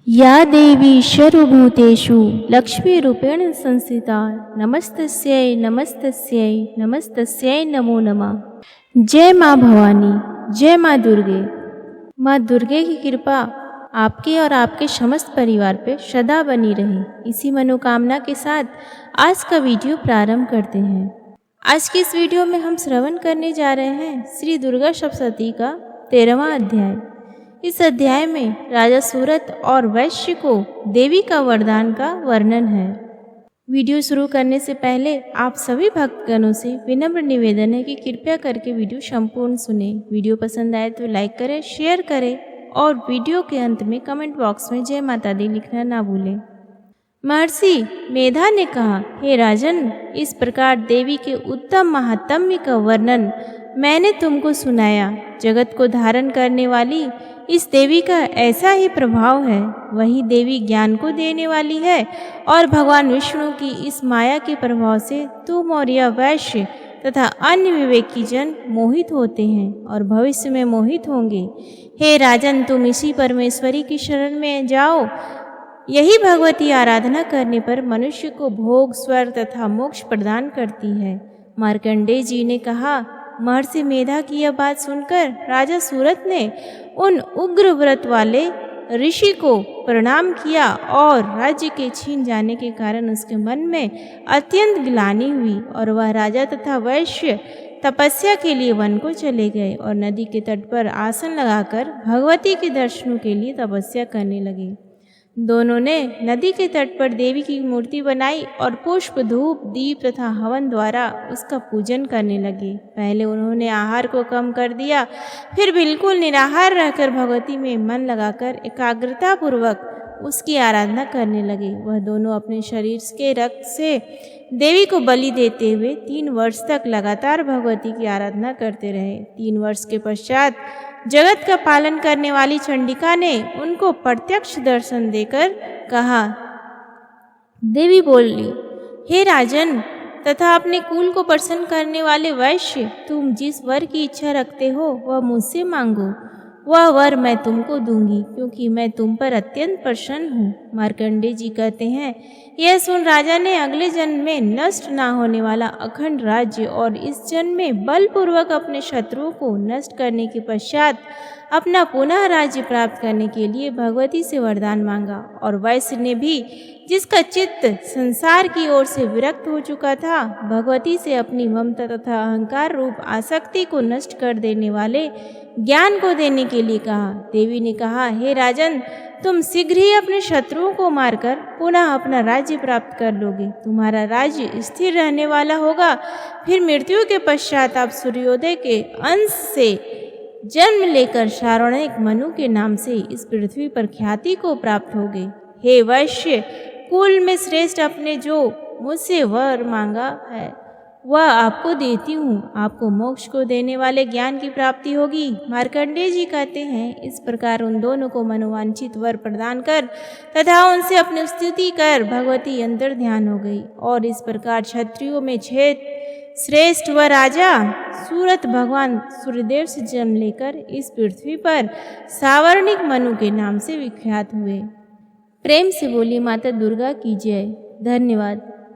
या देवी सर्वभूतेषु लक्ष्मीरूपेण संस्थिता नमस्तस्यै नमस्तस्यै नमस्तस्यै नमो नमः। जय माँ भवानी, जय माँ दुर्गे। माँ दुर्गे की कृपा आपके और आपके समस्त परिवार पे सदा बनी रहे, इसी मनोकामना के साथ आज का वीडियो प्रारंभ करते हैं। आज की इस वीडियो में हम श्रवण करने जा रहे हैं श्री दुर्गा सप्तशती का 13वां अध्याय। इस अध्याय में राजा सूरत और वैश्य को देवी का वरदान का वर्णन है। वीडियो शुरू करने से पहले आप सभी भक्तगणों से विनम्र निवेदन है कि कृपया करके वीडियो संपूर्ण सुने। वीडियो पसंद आए तो लाइक करें, शेयर करें और वीडियो के अंत में कमेंट बॉक्स में जय माता दी लिखना ना भूलें। महर्षि मेधा ने कहा, हे राजन, इस प्रकार देवी के उत्तम महात्म्य का वर्णन मैंने तुमको सुनाया। जगत को धारण करने वाली इस देवी का ऐसा ही प्रभाव है। वही देवी ज्ञान को देने वाली है और भगवान विष्णु की इस माया के प्रभाव से तुम और यह वैश्य तथा अन्य विवेकी जन मोहित होते हैं और भविष्य में मोहित होंगे। हे राजन, तुम इसी परमेश्वरी की शरण में जाओ। यही भगवती आराधना करने पर मनुष्य को भोग, स्वर्ग तथा मोक्ष प्रदान करती है। मार्कंडेय जी ने कहा, महर्षि मेधा की यह बात सुनकर राजा सूरत ने उन उग्र व्रत वाले ऋषि को प्रणाम किया और राज्य के छीन जाने के कारण उसके मन में अत्यंत ग्लानि हुई और वह राजा तथा वैश्य तपस्या के लिए वन को चले गए और नदी के तट पर आसन लगाकर भगवती के दर्शनों के लिए तपस्या करने लगे। दोनों ने नदी के तट पर देवी की मूर्ति बनाई और पुष्प, धूप, दीप तथा हवन द्वारा उसका पूजन करने लगे। पहले उन्होंने आहार को कम कर दिया, फिर बिल्कुल निराहार रहकर भगवती में मन लगाकर एकाग्रता पूर्वक उसकी आराधना करने लगे। वह दोनों अपने शरीर के रक्त से देवी को बलि देते हुए 3 वर्ष तक लगातार भगवती की आराधना करते रहे। 3 वर्ष के पश्चात जगत का पालन करने वाली चंडिका ने उनको प्रत्यक्ष दर्शन देकर कहा। देवी बोली, हे राजन तथा अपने कुल को प्रसन्न करने वाले वैश्य, तुम जिस वर की इच्छा रखते हो वह मुझसे मांगो। वह वर मैं तुमको दूंगी, क्योंकि मैं तुम पर अत्यंत प्रसन्न हूँ। मार्कंडेय जी कहते हैं, यह सुन राजा ने अगले जन्म में नष्ट ना होने वाला अखंड राज्य और इस जन्म में बलपूर्वक अपने शत्रुओं को नष्ट करने के पश्चात अपना पुनः राज्य प्राप्त करने के लिए भगवती से वरदान मांगा। और वैश्य ने भी, जिसका चित्त संसार की ओर से विरक्त हो चुका था, भगवती से अपनी ममता तथा अहंकार रूप आसक्ति को नष्ट कर देने वाले ज्ञान को देने के लिए कहा। देवी ने कहा, हे राजन, तुम शीघ्र ही अपने शत्रुओं को मारकर पुनः अपना राज्य प्राप्त कर लोगे। तुम्हारा राज्य स्थिर रहने वाला होगा। फिर मृत्यु के पश्चात आप सूर्योदय के अंश से जन्म लेकर शारणिक मनु के नाम से इस पृथ्वी पर ख्याति को प्राप्त होगे। हे वैश्य कुल में श्रेष्ठ, अपने जो मुझसे वर मांगा है वह आपको देती हूँ। आपको मोक्ष को देने वाले ज्ञान की प्राप्ति होगी। मार्कंडेय जी कहते हैं, इस प्रकार उन दोनों को मनोवांछित वर प्रदान कर तथा उनसे अपनी स्तुति कर भगवती अंतर ध्यान हो गई। और इस प्रकार क्षत्रियों में श्रेष्ठ व राजा सूरत भगवान सूर्यदेव से जन्म लेकर इस पृथ्वी पर सावर्णिक मनु के नाम से विख्यात हुए। प्रेम से बोली माता दुर्गा की जय। धन्यवाद।